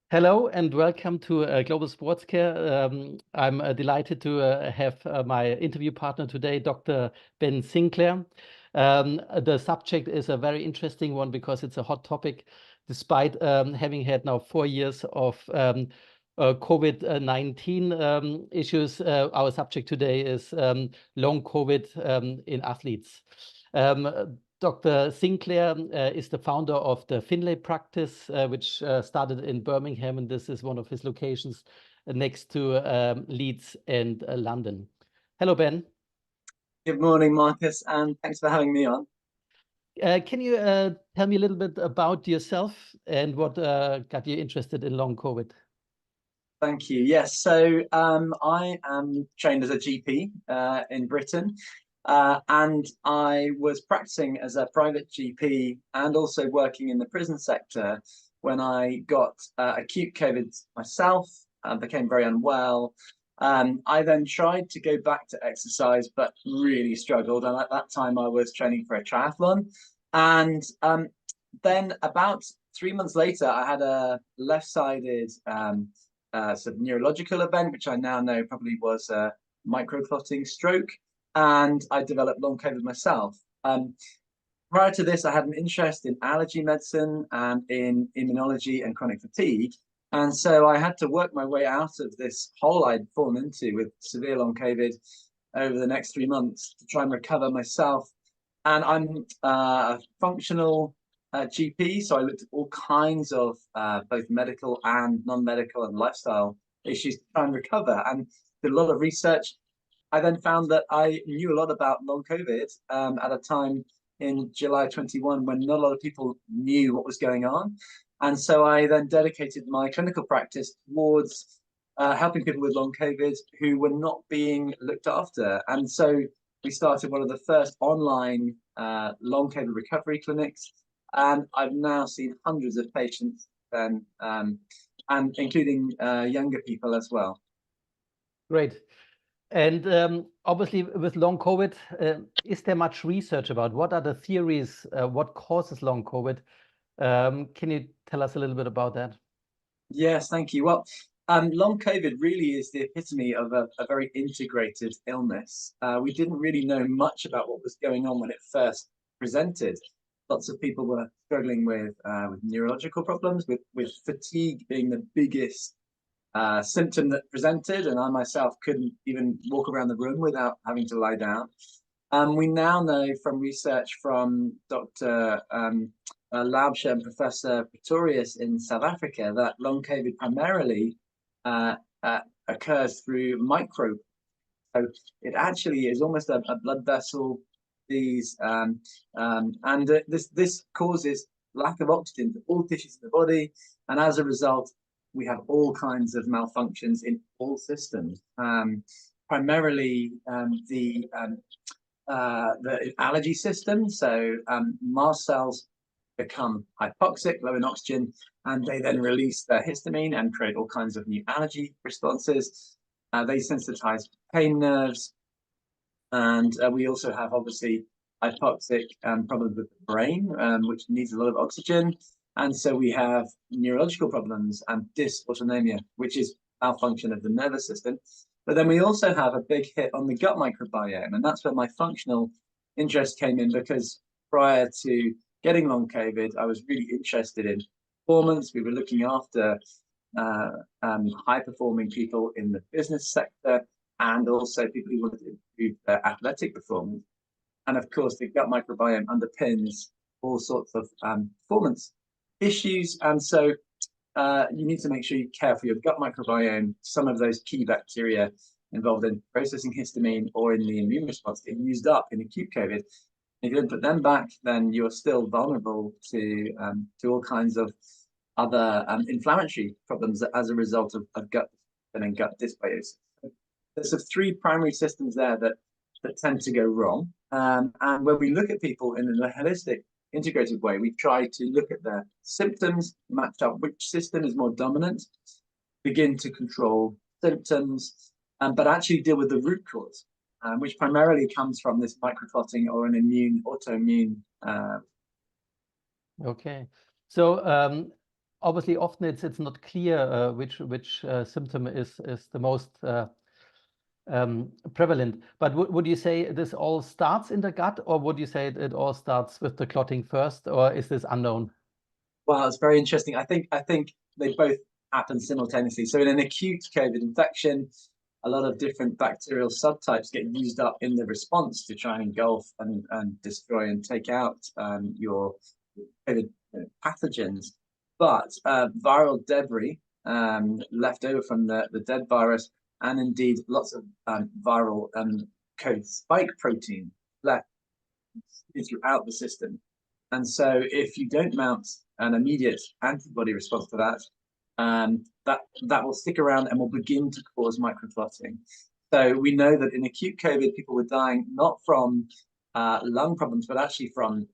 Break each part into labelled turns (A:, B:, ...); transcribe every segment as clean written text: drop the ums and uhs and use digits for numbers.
A: Hello and welcome to Global Sports Care. I'm delighted to have my interview partner today, Dr. Ben Sinclair. The subject is a very interesting one because it's a hot topic. Despite having had now 4 years of COVID-19 issues, our subject today is long COVID in athletes. Dr. Sinclair is the founder of the Finlay practice, which started in Birmingham, and this is one of his locations next to Leeds and London. Hello, Ben.
B: Good morning, Markus, and thanks for having me on.
A: Can you tell me a little bit about yourself and what got you interested in long COVID?
B: Thank you. Yes, so I am trained as a GP in Britain, and I was practicing as a private GP and also working in the prison sector when I got acute COVID myself and became very unwell. I then tried to go back to exercise, but really struggled. And at that time, I was training for a triathlon. And then about 3 months later, I had a left-sided sort of neurological event, which I now know probably was a microclotting stroke, and I developed long COVID myself. Prior to this, I had an interest in allergy medicine and in immunology and chronic fatigue. And so I had to work my way out of this hole I'd fallen into with severe long COVID over the next 3 months to try and recover myself. And I'm a functional GP, so I looked at all kinds of both medical and non-medical and lifestyle issues to try and recover, and did a lot of research. I then found that I knew a lot about long COVID at a time in July 21 when not a lot of people knew what was going on. And so I then dedicated my clinical practice towards helping people with long COVID who were not being looked after. And so we started one of the first online long COVID recovery clinics. And I've now seen hundreds of patients and including younger people as well.
A: Great. And obviously with long COVID, is there much research about what are the theories, what causes long COVID? Can you tell us a little bit about that?
B: Yes, thank you. Well, long COVID really is the epitome of a very integrated illness. We didn't really know much about what was going on when it first presented. Lots of people were struggling with neurological problems, with fatigue being the biggest symptom that presented, and I myself couldn't even walk around the room without having to lie down. We now know from research from Dr. Laupheimer and Professor Pretorius in South Africa that long COVID primarily occurs through microbes. So it actually is almost a blood vessel disease, and this causes lack of oxygen to all tissues of the body, and as a result, we have all kinds of malfunctions in all systems. Primarily the allergy system. So mast cells become hypoxic, low in oxygen, and they then release their histamine and create all kinds of new allergy responses. They sensitize pain nerves. And we also have obviously hypoxic problems with the brain, which needs a lot of oxygen. And so we have neurological problems and dysautonomia, which is malfunction of the nervous system. But then we also have a big hit on the gut microbiome. And that's where my functional interest came in, because prior to getting long COVID, I was really interested in performance. We were looking after high-performing people in the business sector and also people who wanted to improve their athletic performance. And of course, the gut microbiome underpins all sorts of performance issues. And so you need to make sure you care for your gut microbiome. Some of those key bacteria involved in processing histamine or in the immune response get used up in acute COVID. If you don't put them back, then you're still vulnerable to all kinds of other inflammatory problems as a result of gut and gut dysbiosis. There's sort of 3 primary systems there that tend to go wrong. And when we look at people in a holistic, integrated way, we try to look at their symptoms, match up which system is more dominant, begin to control symptoms, but actually deal with the root cause, which primarily comes from this microclotting or an autoimmune.
A: Okay. So obviously often it's not clear which symptom is the most prevalent. But would you say this all starts in the gut, or would you say it all starts with the clotting first, or is this unknown?
B: Well, it's very interesting. I think they both happen simultaneously. So in an acute COVID infection, a lot of different bacterial subtypes get used up in the response to try and engulf and destroy and take out your COVID pathogens. But viral debris left over from the dead virus, and indeed lots of viral code spike protein left throughout the system. And so if you don't mount an immediate antibody response to that, that will stick around and will begin to cause microclotting. So we know that in acute COVID, people were dying not from lung problems, but actually from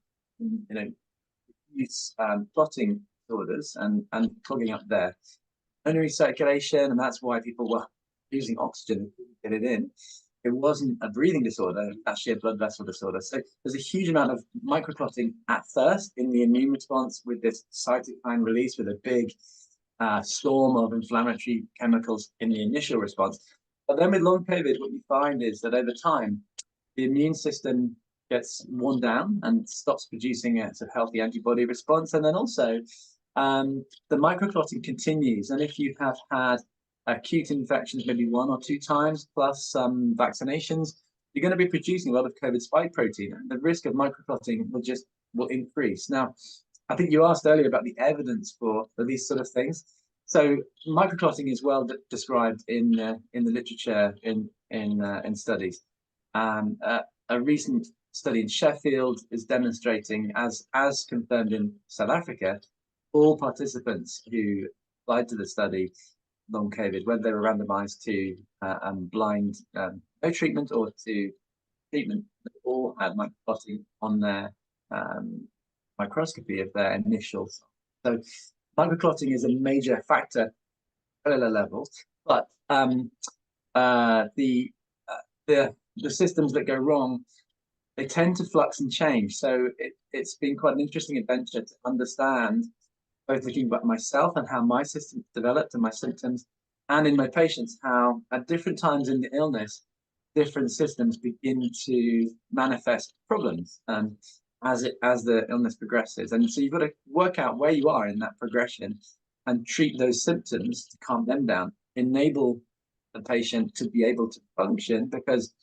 B: use clotting disorders and clogging up their pulmonary circulation, and that's why people were using oxygen to get it in. It wasn't a breathing disorder, actually a blood vessel disorder. So there's a huge amount of microclotting at first in the immune response with this cytokine release, with a big storm of inflammatory chemicals in the initial response. But then with long COVID, what you find is that over time, the immune system gets worn down and stops producing a sort of healthy antibody response. And then also the microclotting continues. And if you have had acute infections maybe 1 or 2 times, plus some vaccinations, you're going to be producing a lot of COVID spike protein. And the risk of microclotting will increase. Now, I think you asked earlier about the evidence for these sort of things. So microclotting is well described in the literature in studies. A recent study in Sheffield is demonstrating, as confirmed in South Africa, all participants who applied to the study, long COVID, whether they were randomized to blind no treatment or to treatment, all had microclotting on their microscopy of their initial. So microclotting is a major factor at cellular level, but the systems that go wrong, they tend to flux and change. So it's been quite an interesting adventure to understand, both looking at myself and how my system developed and my symptoms, and in my patients, how at different times in the illness, different systems begin to manifest problems as the illness progresses. And so you've got to work out where you are in that progression and treat those symptoms to calm them down, enable the patient to be able to function, because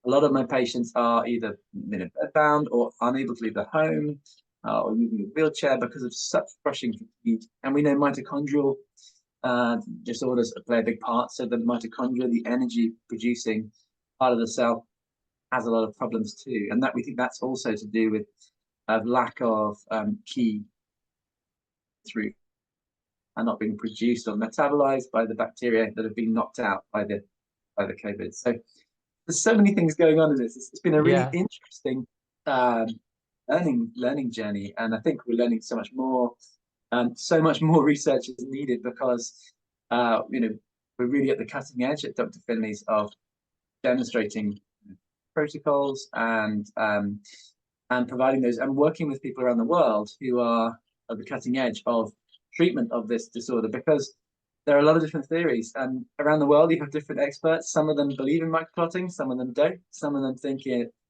B: a lot of my patients are either bedbound or unable to leave their home or using a wheelchair because of such crushing fatigue. And we know mitochondrial disorders play a big part. So the mitochondria, the energy producing part of the cell, has a lot of problems too. And that we think that's also to do with a lack of key through and not being produced or metabolized by the bacteria that have been knocked out by the COVID. So there's so many things going on in this. It's been a really interesting learning journey, and I think we're learning so much more. So much more research is needed because we're really at the cutting edge at Dr. Finlay's of demonstrating protocols and providing those, and working with people around the world who are at the cutting edge of treatment of this disorder, because there are a lot of different theories, and around the world you have different experts. Some of them believe in microclotting, some of them don't. Some of them think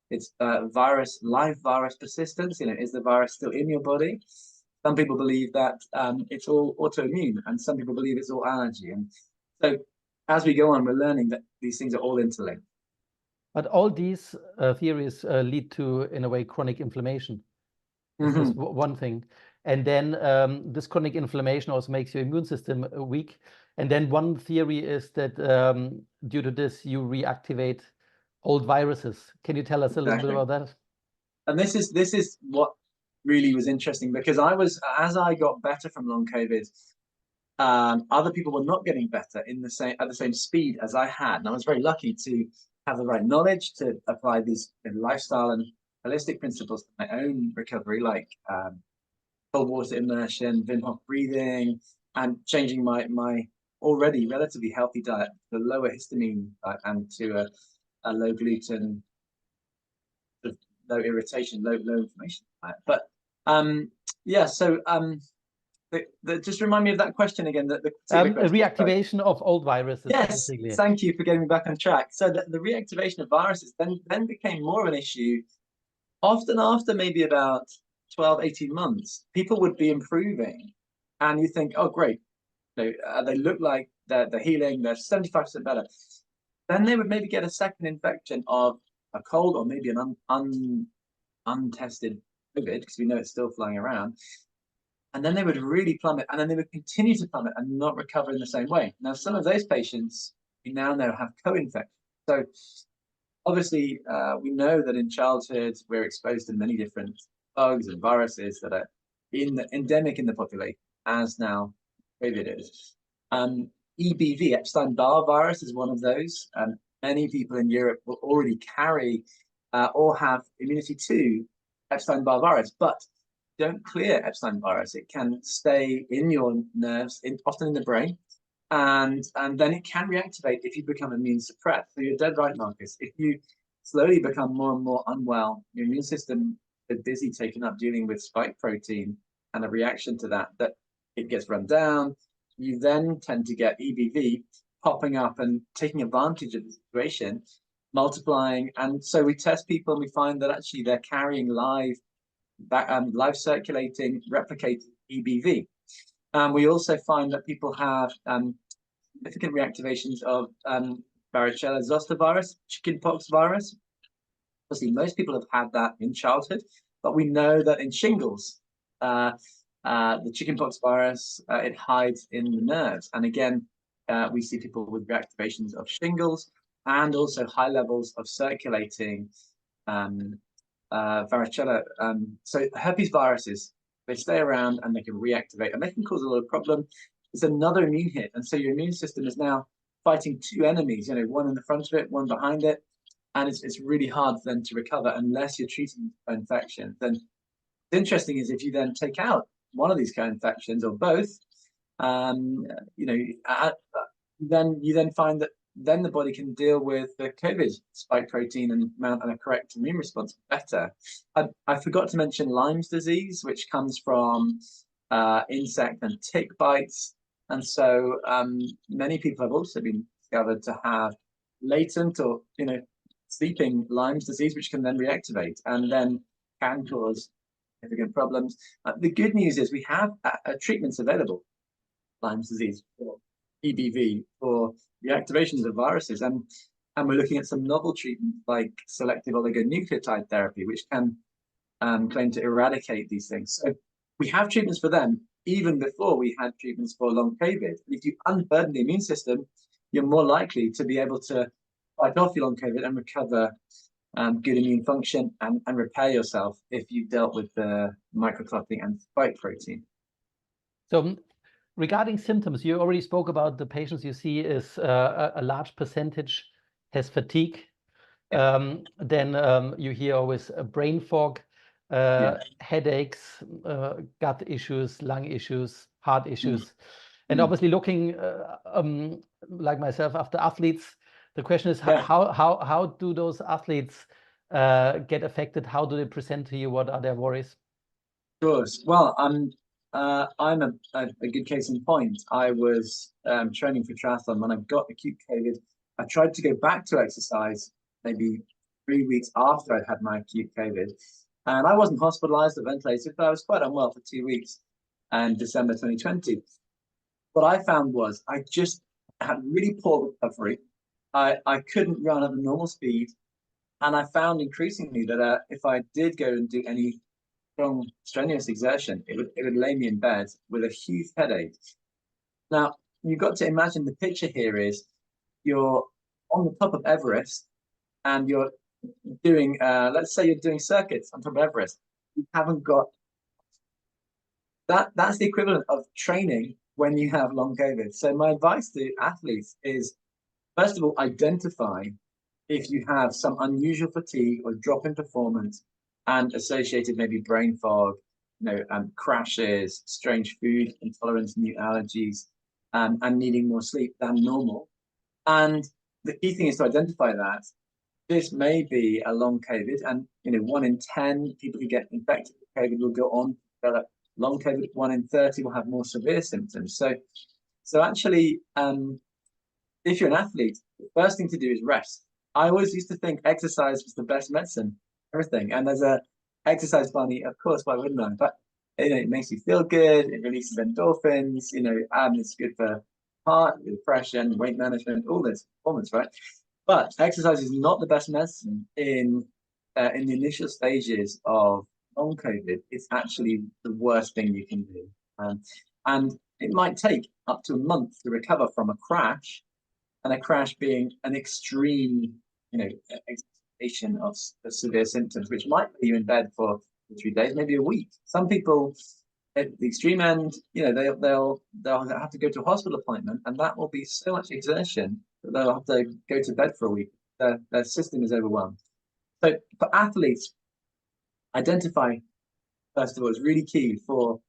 B: it's live virus persistence. Is the virus still in your body? Some people believe that it's all autoimmune, and some people believe it's all allergy. And so as we go on, we're learning that these things are all interlinked.
A: But all these theories lead to, in a way, chronic inflammation. This is one thing. And then this chronic inflammation also makes your immune system weak. And then one theory is that due to this, you reactivate old viruses. Can you tell us a little bit about that?
B: And this is what really was interesting, because as I got better from long COVID, other people were not getting better at the same speed as I had. And I was very lucky to have the right knowledge to apply these lifestyle and holistic principles to my own recovery, like cold water immersion, Wim Hof breathing, and changing my already relatively healthy diet to lower histamine diet and to a low gluten, low irritation, low inflammation diet. But so just remind me of that question again. The
A: A
B: particular question.
A: reactivation of old viruses.
B: Yes,
A: basically.
B: thank you for getting me back on track. So the reactivation of viruses then became more of an issue often after maybe about 12, 18 months. People would be improving, and you think, oh, great, they look like they're healing, they're 75% better. Then they would maybe get a second infection of a cold or maybe an untested COVID, because we know it's still flying around. And then they would really plummet, and then they would continue to plummet and not recover in the same way. Now, some of those patients we now know have co-infection. So obviously, we know that in childhood, we're exposed to many different bugs and viruses that are endemic in the population, as now COVID is. EBV, Epstein-Barr virus, is one of those. Many people in Europe will already carry or have immunity to Epstein-Barr virus, but don't clear Epstein virus. It can stay in your nerves, often in the brain, and then it can reactivate if you become immune suppressed. So you're dead right, Marcus. If you slowly become more and more unwell, your immune system is busy taken up dealing with spike protein and a reaction to that it gets run down. You then tend to get EBV popping up and taking advantage of the situation, multiplying. And so we test people and we find that actually they're carrying live circulating, replicated EBV. We also find that people have significant reactivations of varicella zoster virus, chickenpox virus. Obviously, most people have had that in childhood, but we know that in shingles, the chickenpox virus, it hides in the nerves. And again, we see people with reactivations of shingles and also high levels of circulating varicella. So herpes viruses, they stay around and they can reactivate, and they can cause a lot of problem. It's another immune hit, and so your immune system is now fighting two enemies, one in the front of it, one behind it, and it's really hard then to recover unless you're treating infection. Then what's interesting is if you then take out one of these co-infections or both, then you then find that then the body can deal with the COVID spike protein and mount a correct immune response better. I forgot to mention Lyme's disease, which comes from insect and tick bites. And so many people have also been discovered to have latent or sleeping Lyme's disease, which can then reactivate and then can cause significant problems. The good news is we have treatments available, Lyme's disease, for EBV, for reactivations of viruses, and we're looking at some novel treatments like selective oligonucleotide therapy, which can claim to eradicate these things. So we have treatments for them even before we had treatments for long COVID. If you unburden the immune system, you're more likely to be able to fight off your long COVID and recover good immune function and repair yourself if you've dealt with the microclotting and spike protein.
A: So regarding symptoms, you already spoke about the patients you see is a large percentage has fatigue. Yeah. Then you hear always a brain fog, headaches, gut issues, lung issues, heart issues. And obviously looking like myself after athletes, the question is how do those athletes get affected? How do they present to you? What are their worries?
B: Of course. Well, I'm a good case in point. I was training for triathlon when I got acute COVID. I tried to go back to exercise maybe 3 weeks after I'd had my acute COVID. And I wasn't hospitalized or ventilated, but I was quite unwell for 2 weeks in December 2020. What I found was I just had really poor recovery. I couldn't run at a normal speed. And I found increasingly that if I did go and do any strong, strenuous exertion, it would lay me in bed with a huge headache. Now, you've got to imagine the picture here is you're on the top of Everest and you're doing, let's say you're doing circuits on top of Everest. You haven't got that's the equivalent of training when you have long COVID. So my advice to athletes is, first of all, identify if you have some unusual fatigue or drop in performance and associated maybe brain fog, crashes, strange food intolerance, new allergies, and needing more sleep than normal. And the key thing is to identify that. This may be a long COVID, and 1 in 10 people who get infected with COVID will go on to develop long COVID, 1 in 30 will have more severe symptoms. So actually, if you're an athlete, the first thing to do is rest. I always used to think exercise was the best medicine, everything. And as a exercise bunny, of course, why wouldn't I? But it makes you feel good. It releases endorphins. And it's good for heart, depression, weight management, all this performance, right? But exercise is not the best medicine in the initial stages of long COVID. It's actually the worst thing you can do, and it might take up to a month to recover from a crash, and a crash being an extreme, exacerbation of the severe symptoms, which might put you in bed for 3 days, maybe a week. Some people at the extreme end, they'll have to go to a hospital appointment, and that will be so much exertion that they'll have to go to bed for a week. Their system is overwhelmed. So for athletes, identify, first of all, is really key for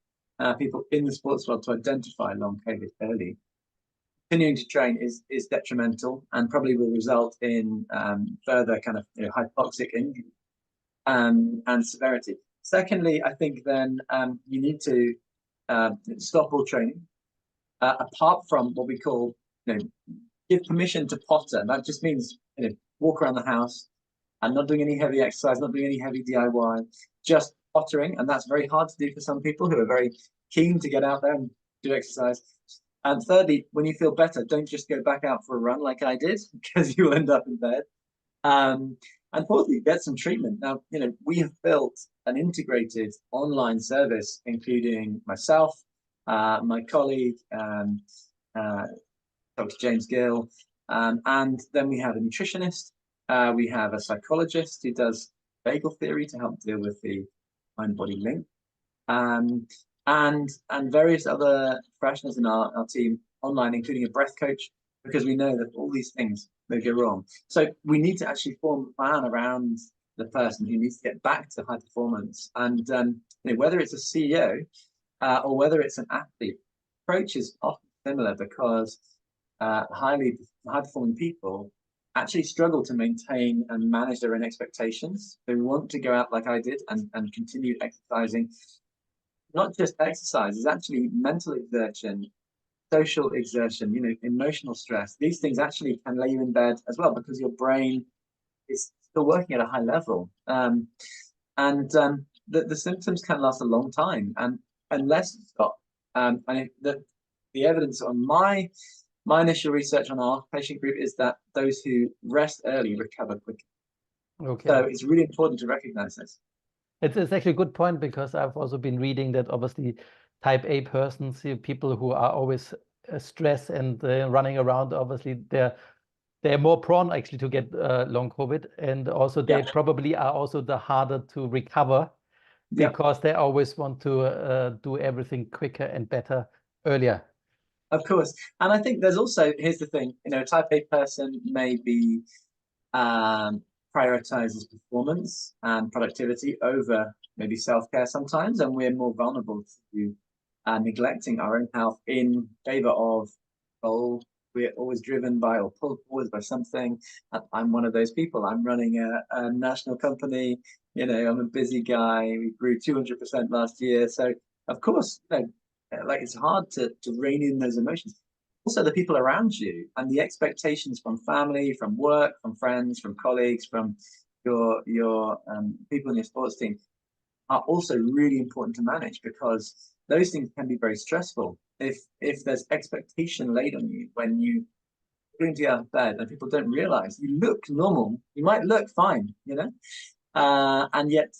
B: people in the sports world to identify long COVID early. Continuing to train is detrimental and probably will result in further kind of hypoxic injury and severity. Secondly, I think then you need to stop all training, apart from what we call, give permission to potter. And that just means, walk around the house and not doing any heavy exercise, not doing any heavy DIY, just pottering. And that's very hard to do for some people who are very keen to get out there and do exercise. And thirdly, when you feel better, don't just go back out for a run like I did, because you'll end up in bed. And fourthly, get some treatment. Now, we have built an integrated online service, including myself, my colleague, Dr. James Gill, and then we have a nutritionist. We have a psychologist who does vagal theory to help deal with the mind-body link. And various other professionals in our team online, including a breath coach, because we know that all these things may go wrong. So we need to actually form a plan around the person who needs to get back to high performance. And whether it's a CEO or whether it's an athlete, approach is often similar, because high performing people actually struggle to maintain and manage their own expectations. They want to go out like I did and continue exercising. Not just exercise, it's actually mental exertion, social exertion, emotional stress. These things actually can lay you in bed as well, because your brain is still working at a high level. The symptoms can last a long time, and unless you stop. The evidence on my initial research on our patient group is that those who rest early recover quicker.
A: Okay.
B: So it's really important to recognize this.
A: It's actually a good point, because I've also been reading that obviously type A persons, people who are always stressed and running around, obviously they're more prone actually to get long COVID, and also they probably are also the harder to recover, because they always want to do everything quicker and better earlier.
B: Of course. And I think there's also, here's the thing, a type A person may be prioritizes performance and productivity over maybe self-care sometimes, and we're more vulnerable to neglecting our own health in favor of we're always driven by or pulled forward by something. I'm one of those people. I'm running a national company. I'm a busy guy. We grew 200% last year. So of course, it's hard to rein in those emotions. Also, the people around you and the expectations from family, from work, from friends, from colleagues, from your people in your sports team are also really important to manage, because those things can be very stressful. If there's expectation laid on you when you go into your bed and people don't realize you look normal, you might look fine, and yet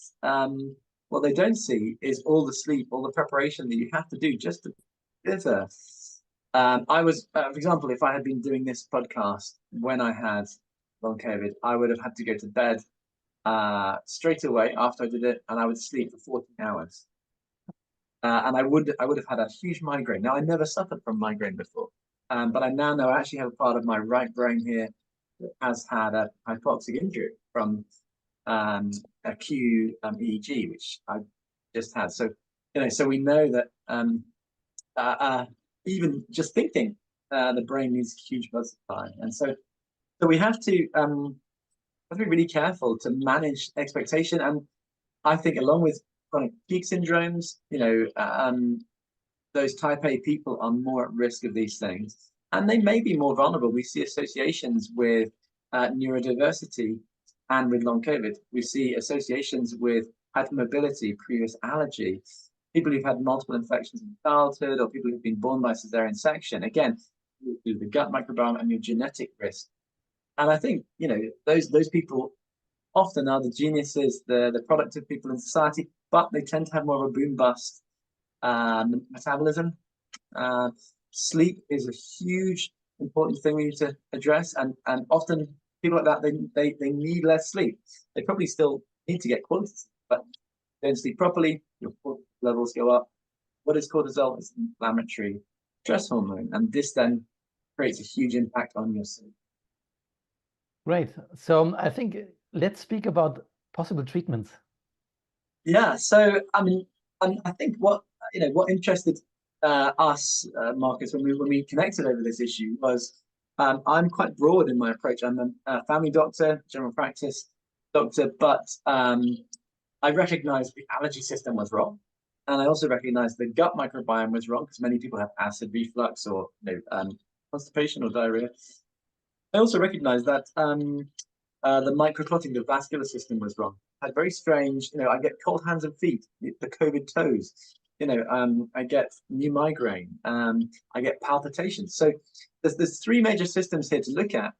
B: what they don't see is all the sleep, all the preparation that you have to do just to deliver. I was, for example, if I had been doing this podcast when I had long COVID, I would have had to go to bed straight away after I did it, and I would sleep for 14 hours. And I would have had a huge migraine. Now, I never suffered from migraine before, but I now know I actually have a part of my right brain here that has had a hypoxic injury from a QEEG, which I just had. So, so we know that even just thinking, the brain needs huge blood supply, and so we have to be really careful to manage expectation. And I think, along with chronic fatigue syndromes, those type A people are more at risk of these things, and they may be more vulnerable. We see associations with neurodiversity and with long COVID. We see associations with hypermobility, previous allergy, people who've had multiple infections in childhood, or people who've been born by cesarean section. Again, the gut microbiome and your genetic risk. And I think, those people often are the geniuses, the productive people in society, but they tend to have more of a boom bust metabolism. Sleep is a huge important thing we need to address, and often people like that, they need less sleep. They probably still need to get quality sleep, but don't sleep properly, your cortisol levels go up. What is cortisol? It's an inflammatory stress hormone, and this then creates a huge impact on your sleep.
A: Great. So I think let's speak about possible treatments.
B: Yeah. So I mean, I think what interested us, Markus, when we connected over this issue was I'm quite broad in my approach. I'm a family doctor, general practice doctor, but I recognized the allergy system was wrong. And I also recognized the gut microbiome was wrong, because many people have acid reflux or constipation or diarrhea. I also recognized that the microclotting, the vascular system was wrong. I had very strange, I get cold hands and feet, the COVID toes. I get new migraine. I get palpitations. So there's three major systems here to look at.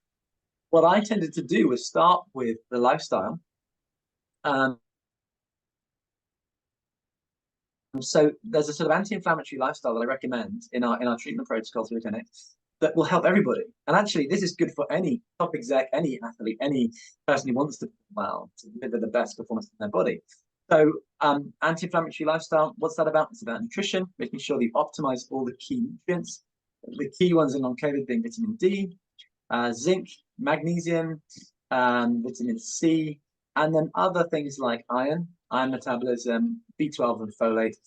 B: What I tended to do was start with the lifestyle. So there's a sort of anti-inflammatory lifestyle that I recommend in our treatment protocol through the clinic that will help everybody. And actually, this is good for any top exec, any athlete, any person who wants to well, to deliver the best performance in their body. So anti-inflammatory lifestyle, what's that about? It's about nutrition, making sure you optimize all the key nutrients. The key ones in long COVID being vitamin D, zinc, magnesium, vitamin C, and then other things like iron metabolism, B12 and folate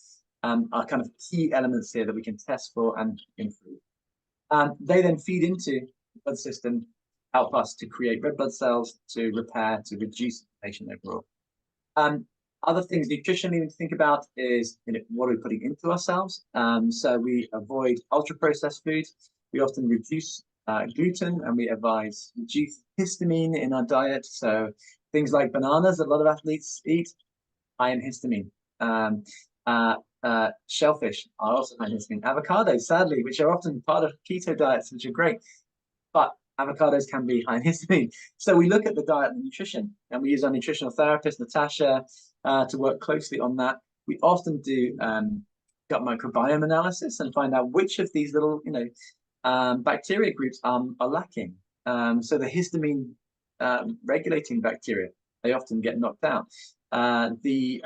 B: are kind of key elements here that we can test for and improve. They then feed into the blood system, help us to create red blood cells, to repair, to reduce inflammation overall. Other things nutritionally we think about is what are we putting into ourselves. So we avoid ultra-processed food. We often reduce gluten, and we advise reduce histamine in our diet. So things like bananas, a lot of athletes eat, high in histamine. Shellfish are also high in histamine. Avocados, sadly, which are often part of keto diets, which are great, but avocados can be high in histamine. So we look at the diet and nutrition, and we use our nutritional therapist, Natasha, to work closely on that. We often do gut microbiome analysis and find out which of these little, bacteria groups are lacking. So the histamine regulating bacteria, they often get knocked out. The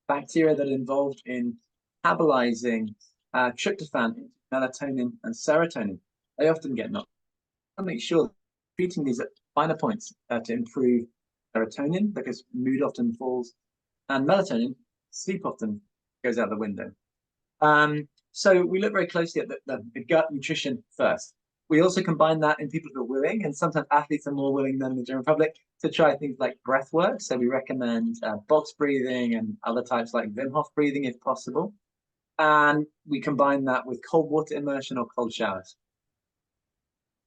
B: bacteria that are involved in metabolizing tryptophan, melatonin, and serotonin, they often get knocked out. I make sure treating these at finer points to improve serotonin, because mood often falls, and melatonin, sleep often goes out the window. So we look very closely at the gut nutrition first. We also combine that in people who are willing, and sometimes athletes are more willing than the general public, to try things like breath work. So we recommend box breathing and other types like Wim Hof breathing if possible. And we combine that with cold water immersion or cold showers.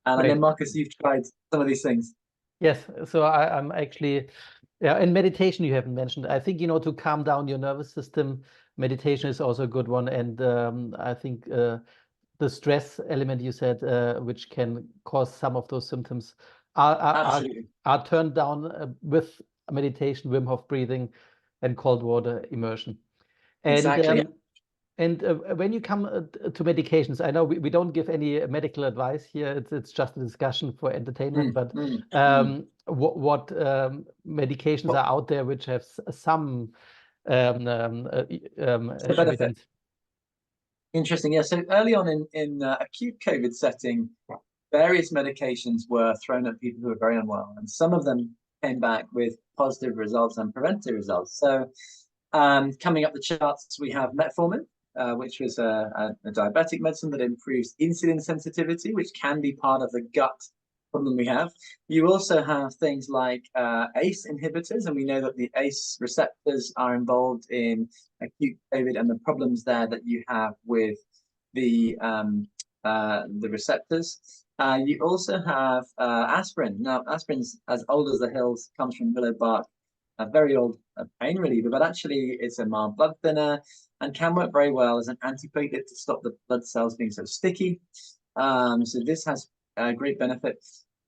B: And then, Markus, you've tried some of these things.
A: Yes, so I'm actually, and meditation you haven't mentioned. I think, to calm down your nervous system, meditation is also a good one. And I think the stress element you said, which can cause some of those symptoms, are turned down with meditation, Wim Hof breathing, and cold water immersion. And,
B: exactly.
A: And when you come to medications, I know we don't give any medical advice here. It's just a discussion for entertainment. But what medications are out there which have some evidence?
B: Interesting. Yeah. So early on in acute COVID setting, various medications were thrown at people who were very unwell, and some of them came back with positive results and preventive results. So coming up the charts, we have metformin, which was a diabetic medicine that improves insulin sensitivity, which can be part of the gut problem we have. You also have things like ACE inhibitors, and we know that the ACE receptors are involved in acute COVID and the problems there that you have with the receptors. You also have aspirin. Now, aspirin's as old as the hills, comes from willow bark, a very old pain reliever, but actually it's a mild blood thinner and can work very well as an antiplatelet to stop the blood cells being so sticky. So this has great benefit.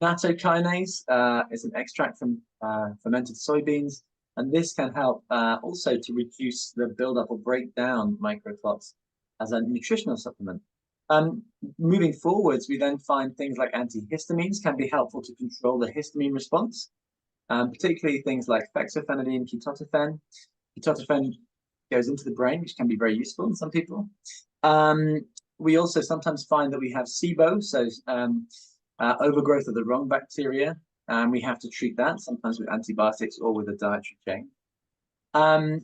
B: Nattokinase is an extract from fermented soybeans, and this can help also to reduce the buildup or break down microclots as a nutritional supplement. Moving forwards, we then find things like antihistamines can be helpful to control the histamine response, particularly things like fexofenadine, ketotifen. Ketotifen goes into the brain, which can be very useful in some people. We also sometimes find that we have SIBO, so overgrowth of the wrong bacteria, and we have to treat that sometimes with antibiotics or with a dietary change.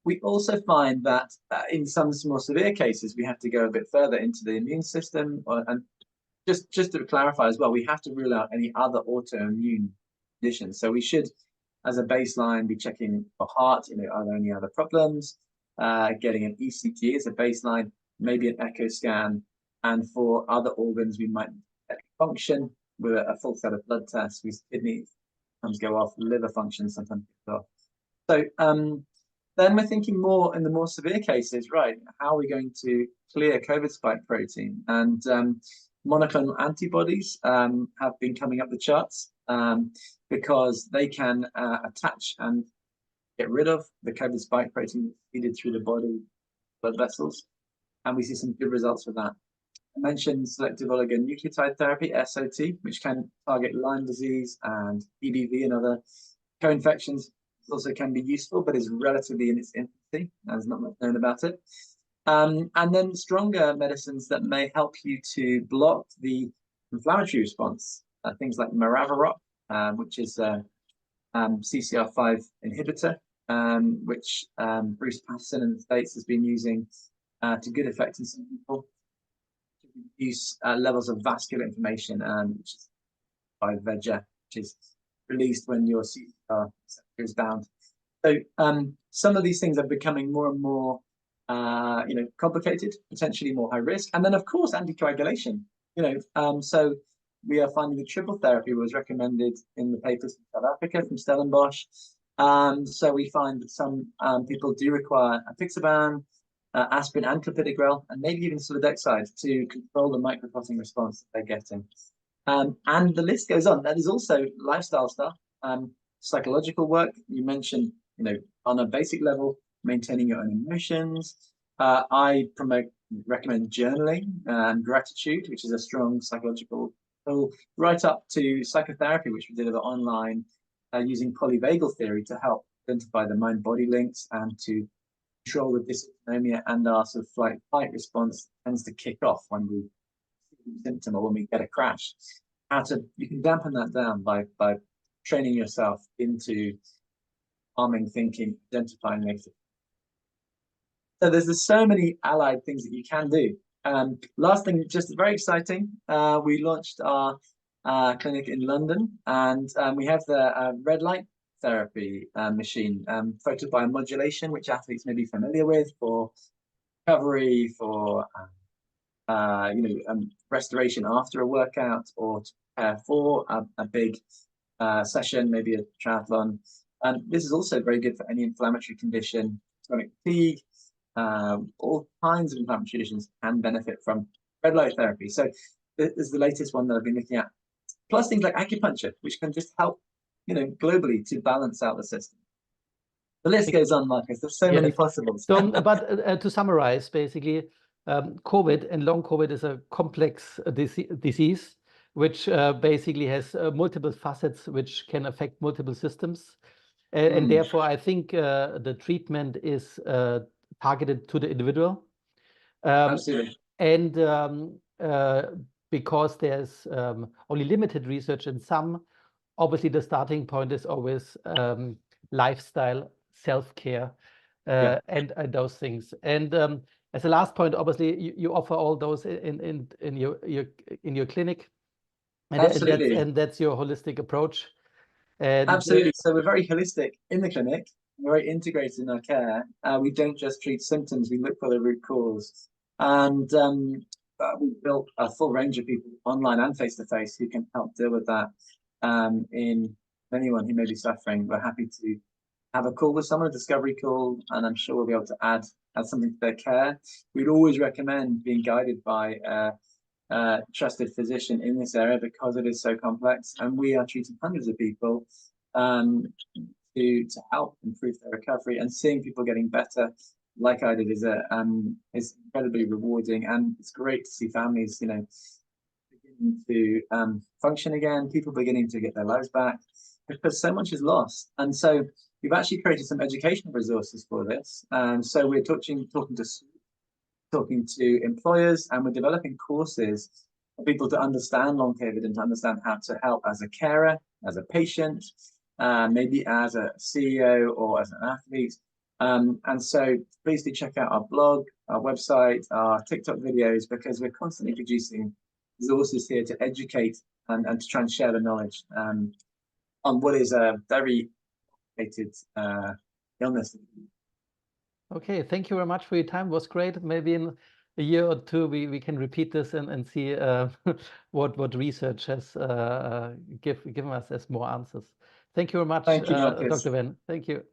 B: We also find that in some more severe cases, we have to go a bit further into the immune system. And just to clarify as well, we have to rule out any other autoimmune conditions. So we should, as a baseline, be checking for heart, are there any other problems? Getting an ECG as a baseline, maybe an echo scan. And for other organs, we might check function with a full set of blood tests. Kidneys sometimes go off, liver function sometimes goes off. So then we're thinking more in the more severe cases, right? How are we going to clear COVID spike protein? And monoclonal antibodies have been coming up the charts because they can attach and get rid of the COVID spike protein feeded through the body blood vessels. And we see some good results with that. I mentioned selective oligonucleotide therapy, SOT, which can target Lyme disease and EBV and other co-infections. Also can be useful, but is relatively in its infancy. There's not much known about it. And then stronger medicines that may help you to block the inflammatory response. Things like Maraviroc, which is a CCR5 inhibitor, which Bruce Patterson in the States has been using to good effect in some people to reduce levels of vascular inflammation, which is by VEGF, which is released when your CCR receptor is bound. So some of these things are becoming more and more, complicated, potentially more high risk. And then, of course, anticoagulation. So we are finding the triple therapy was recommended in the papers from South Africa from Stellenbosch. So we find that some people do require apixaban, aspirin, and clopidogrel, and maybe even solidexide to control the microclotting response that they're getting. And the list goes on. That is also lifestyle stuff, psychological work. You mentioned, on a basic level, maintaining your own emotions. I recommend journaling and gratitude, which is a strong psychological tool, right up to psychotherapy, which we deliver online using polyvagal theory to help identify the mind-body links and to control the dysautonomia and our sort of flight-fight response tends to kick off when we symptom or when we get a crash. You can dampen that down by training yourself into calming thinking, identifying negative. So there's so many allied things that you can do. Last thing, just very exciting. We launched our clinic in London, and we have the red light therapy machine, photobiomodulation, which athletes may be familiar with for recovery, for restoration after a workout, or to prepare for a big session, maybe a triathlon. And this is also very good for any inflammatory condition, chronic fatigue, all kinds of inflammatory conditions can benefit from red light therapy. So this is the latest one that I've been looking at. Plus things like acupuncture, which can just help, globally to balance out the system. The list goes on, Markus. There's so many possibles.
A: So, but to summarize, basically, COVID and long COVID is a complex disease, which basically has multiple facets, which can affect multiple systems. And therefore, I think the treatment is targeted to the individual.
B: Absolutely.
A: And because there's only limited research in some, obviously the starting point is always lifestyle, self-care, and those things. And as a last point, obviously you offer all those in your clinic.
B: Absolutely.
A: And that's your holistic approach. And
B: Absolutely. So we're very holistic in the clinic. We're very integrated in our care. We don't just treat symptoms, we look for the root cause. And we've built a full range of people online and face-to-face who can help deal with that. In anyone who may be suffering, we're happy to have a call with someone, a discovery call, and I'm sure we'll be able to add something to their care. We'd always recommend being guided by a trusted physician in this area because it is so complex, and we are treating hundreds of people to help improve their recovery, and seeing people getting better like I did is incredibly rewarding, and it's great to see families, beginning to function again, people beginning to get their lives back, because so much is lost. And so we've actually created some educational resources for this. So we're talking to employers, and we're developing courses for people to understand long COVID and to understand how to help as a carer, as a patient, maybe as a CEO or as an athlete. And so please do check out our blog, our website, our TikTok videos, because we're constantly producing resources here to educate and to try and share the knowledge on what is a very complicated illness.
A: Okay, thank you very much for your time. It was great. Maybe in a year or two we can repeat this and see what research has given us as more answers. Thank you very much,
B: Thank you, Markus.
A: Dr. Venn. Thank you.